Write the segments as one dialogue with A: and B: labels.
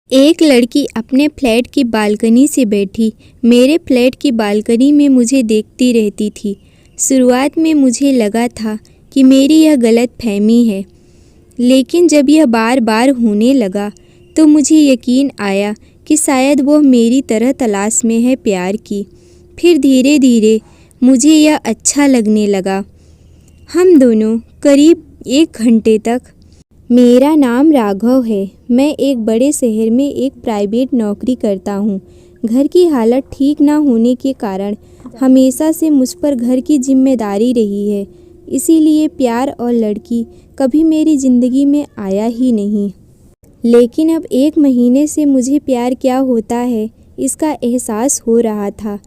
A: एक लड़की अपने फ्लैट की बालकनी से बैठी मेरे फ्लैट की बालकनी में मुझे देखती रहती थी। शुरुआत में मुझे लगा था कि मेरी यह गलत फहमी है, लेकिन जब यह बार बार होने लगा तो मुझे यकीन आया कि शायद वह मेरी तरह तलाश में है प्यार की। फिर धीरे धीरे मुझे यह अच्छा लगने लगा। हम दोनों करीब 1 घंटे तक। मेरा नाम राघव है। मैं एक बड़े शहर में एक प्राइवेट नौकरी करता हूँ। घर की हालत ठीक ना होने के कारण हमेशा से मुझ पर घर की जिम्मेदारी रही है, इसीलिए प्यार और लड़की कभी मेरी ज़िंदगी में आया ही नहीं। लेकिन अब 1 महीने से मुझे प्यार क्या होता है इसका एहसास हो रहा था।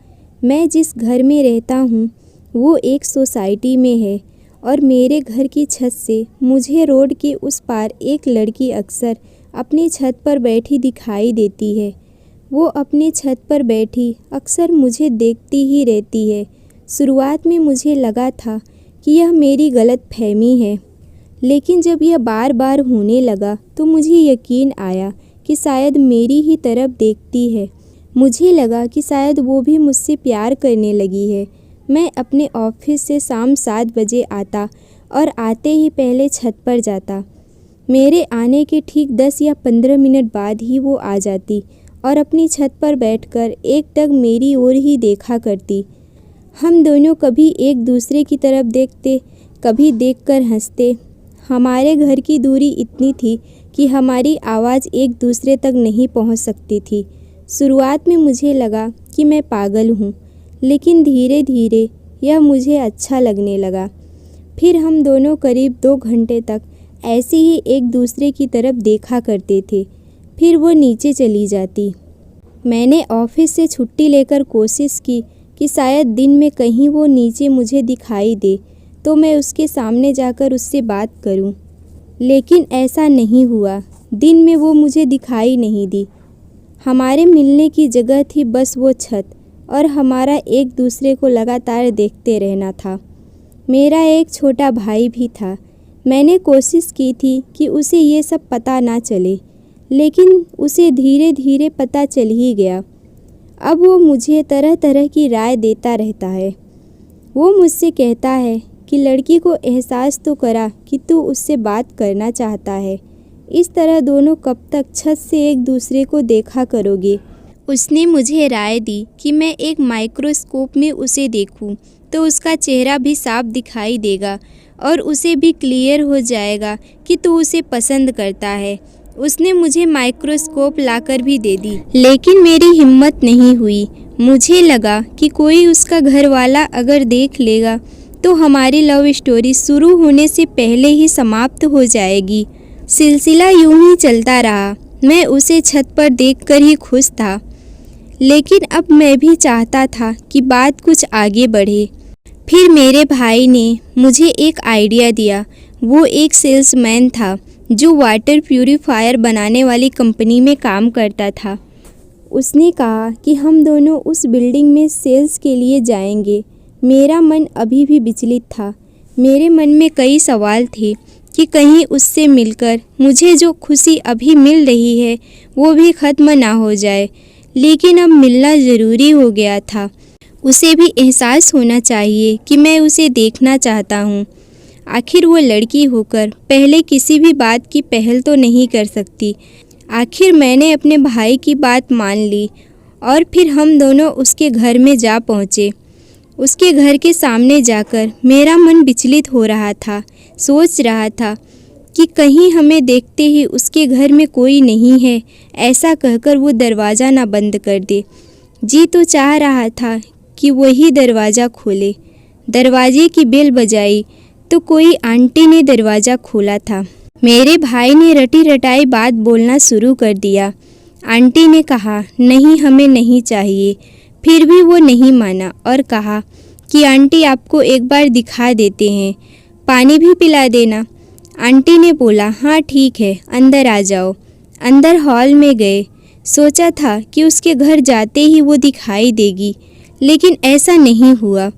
A: मैं जिस घर में रहता हूँ वो एक सोसाइटी में है और मेरे घर की छत से मुझे रोड के उस पार एक लड़की अक्सर अपनी छत पर बैठी दिखाई देती है। वो अपनी छत पर बैठी अक्सर मुझे देखती ही रहती है। शुरुआत में मुझे लगा था कि यह मेरी गलत फहमी है, लेकिन जब यह बार बार होने लगा तो मुझे यकीन आया कि शायद मेरी ही तरफ देखती है। मुझे लगा कि शायद वो भी मुझसे प्यार करने लगी है। मैं अपने ऑफिस से शाम 7 बजे आता और आते ही पहले छत पर जाता। मेरे आने के ठीक 10 या 15 मिनट बाद ही वो आ जाती और अपनी छत पर बैठकर एकटक मेरी ओर ही देखा करती। हम दोनों कभी एक दूसरे की तरफ देखते, कभी देखकर हंसते। हमारे घर की दूरी इतनी थी कि हमारी आवाज़ एक दूसरे तक नहीं पहुंच सकती थी। शुरुआत में मुझे लगा कि मैं पागल हूँ, लेकिन धीरे धीरे यह मुझे अच्छा लगने लगा। फिर हम दोनों करीब 2 घंटे तक ऐसे ही एक दूसरे की तरफ देखा करते थे। फिर वो नीचे चली जाती। मैंने ऑफिस से छुट्टी लेकर कोशिश की कि शायद दिन में कहीं वो नीचे मुझे दिखाई दे तो मैं उसके सामने जाकर उससे बात करूं, लेकिन ऐसा नहीं हुआ। दिन में वो मुझे दिखाई नहीं दी। हमारे मिलने की जगह थी बस वो छत और हमारा एक दूसरे को लगातार देखते रहना था। मेरा एक छोटा भाई भी था। मैंने कोशिश की थी कि उसे ये सब पता ना चले, लेकिन उसे धीरे धीरे पता चल ही गया। अब वो मुझे तरह तरह की राय देता रहता है। वो मुझसे कहता है कि लड़की को एहसास तो करा कि तू उससे बात करना चाहता है। इस तरह दोनों कब तक छत से एक दूसरे को देखा करोगे। उसने मुझे राय दी कि मैं एक माइक्रोस्कोप में उसे देखूं तो उसका चेहरा भी साफ दिखाई देगा और उसे भी क्लियर हो जाएगा कि तू उसे पसंद करता है। उसने मुझे माइक्रोस्कोप लाकर भी दे दी, लेकिन मेरी हिम्मत नहीं हुई। मुझे लगा कि कोई उसका घर वाला अगर देख लेगा तो हमारी लव स्टोरी शुरू होने से पहले ही समाप्त हो जाएगी। सिलसिला यूं ही चलता रहा। मैं उसे छत पर देखकर ही खुश था, लेकिन अब मैं भी चाहता था कि बात कुछ आगे बढ़े। फिर मेरे भाई ने मुझे एक आइडिया दिया। वो एक सेल्समैन था जो वाटर प्यूरीफायर बनाने वाली कंपनी में काम करता था। उसने कहा कि हम दोनों उस बिल्डिंग में सेल्स के लिए जाएंगे। मेरा मन अभी भी विचलित था। मेरे मन में कई सवाल थे कि कहीं उससे मिलकर मुझे जो खुशी अभी मिल रही है वो भी ख़त्म ना हो जाए। लेकिन अब मिलना ज़रूरी हो गया था। उसे भी एहसास होना चाहिए कि मैं उसे देखना चाहता हूँ। आखिर वो लड़की होकर पहले किसी भी बात की पहल तो नहीं कर सकती। आखिर मैंने अपने भाई की बात मान ली और फिर हम दोनों उसके घर में जा पहुँचे। उसके घर के सामने जाकर मेरा मन विचलित हो रहा था। सोच रहा था कि कहीं हमें देखते ही उसके घर में कोई नहीं है ऐसा कहकर वो दरवाज़ा ना बंद कर दे। जी तो चाह रहा था कि वही दरवाज़ा खोले। दरवाजे की बेल बजाई तो कोई आंटी ने दरवाज़ा खोला था। मेरे भाई ने रटी रटाई बात बोलना शुरू कर दिया। आंटी ने कहा नहीं, हमें नहीं चाहिए। फिर भी वो नहीं माना और कहा कि आंटी आपको एक बार दिखा देते हैं, पानी भी पिला देना। आंटी ने बोला हाँ ठीक है, अंदर आ जाओ। अंदर हॉल में गए। सोचा था कि उसके घर जाते ही वो दिखाई देगी, लेकिन ऐसा नहीं हुआ।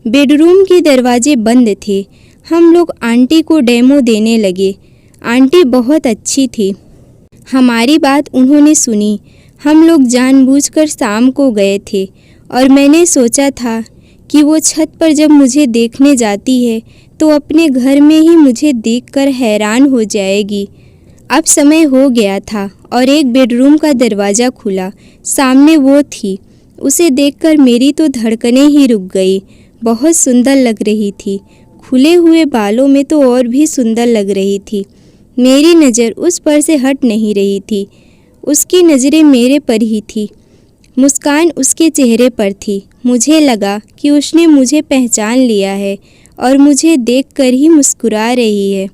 A: बेडरूम के दरवाजे बंद थे। हम लोग आंटी को डेमो देने लगे। आंटी बहुत अच्छी थी। हमारी बात उन्होंने सुनी। हम लोग जानबूझकर शाम को गए थे और मैंने सोचा था कि वो छत पर जब मुझे देखने जाती है तो अपने घर में ही मुझे देखकर हैरान हो जाएगी। अब समय हो गया था और एक बेडरूम का दरवाज़ा खुला। सामने वो थी। उसे देखकर मेरी तो धड़कनें ही रुक गई। बहुत सुंदर लग रही थी। खुले हुए बालों में तो और भी सुंदर लग रही थी। मेरी नज़र उस पर से हट नहीं रही थी। उसकी नज़रें मेरे पर ही थी। मुस्कान उसके चेहरे पर थी। मुझे लगा कि उसने मुझे पहचान लिया है और मुझे देखकर ही मुस्कुरा रही है।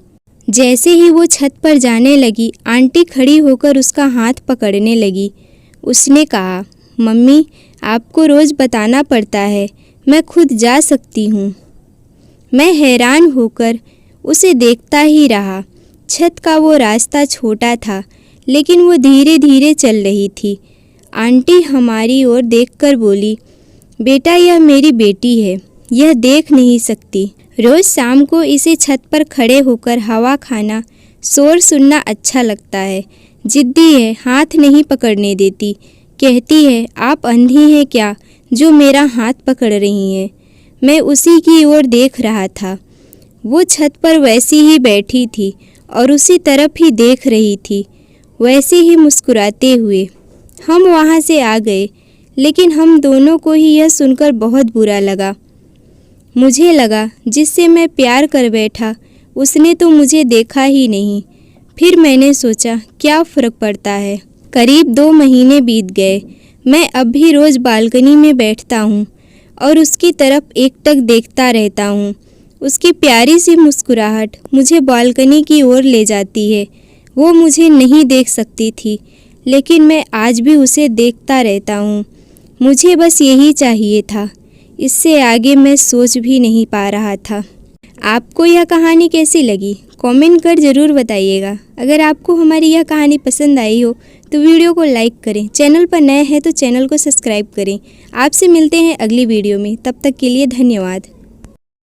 A: जैसे ही वो छत पर जाने लगी, आंटी खड़ी होकर उसका हाथ पकड़ने लगी। उसने कहा, मम्मी, आपको रोज़ बताना पड़ता है, मैं खुद जा सकती हूँ। मैं हैरान होकर उसे देखता ही रहा। छत का वो रास्ता छोटा था, लेकिन वो धीरे धीरे चल रही थी। आंटी हमारी ओर देखकर बोली, बेटा, यह मेरी बेटी है, यह देख नहीं सकती। रोज़ शाम को इसे छत पर खड़े होकर हवा खाना, शोर सुनना अच्छा लगता है। जिद्दी है, हाथ नहीं पकड़ने देती। कहती है, आप अंधी हैं क्या जो मेरा हाथ पकड़ रही हैं। मैं उसी की ओर देख रहा था। वो छत पर वैसी ही बैठी थी और उसी तरफ ही देख रही थी, वैसे ही मुस्कुराते हुए। हम वहाँ से आ गए, लेकिन हम दोनों को ही यह सुनकर बहुत बुरा लगा। मुझे लगा जिससे मैं प्यार कर बैठा उसने तो मुझे देखा ही नहीं। फिर मैंने सोचा, क्या फ़र्क पड़ता है। करीब 2 महीने बीत गए। मैं अब भी रोज़ बालकनी में बैठता हूँ और उसकी तरफ एकटक देखता रहता हूँ। उसकी प्यारी सी मुस्कुराहट मुझे बालकनी की ओर ले जाती है। वो मुझे नहीं देख सकती थी, लेकिन मैं आज भी उसे देखता रहता हूँ। मुझे बस यही चाहिए था। इससे आगे मैं सोच भी नहीं पा रहा था। आपको यह कहानी कैसी लगी? कमेंट कर ज़रूर बताइएगा। अगर आपको हमारी यह कहानी पसंद आई हो तो वीडियो को लाइक करें। चैनल पर नए हैं तो चैनल को सब्सक्राइब करें। आपसे मिलते हैं अगली वीडियो में। तब तक के लिए धन्यवाद।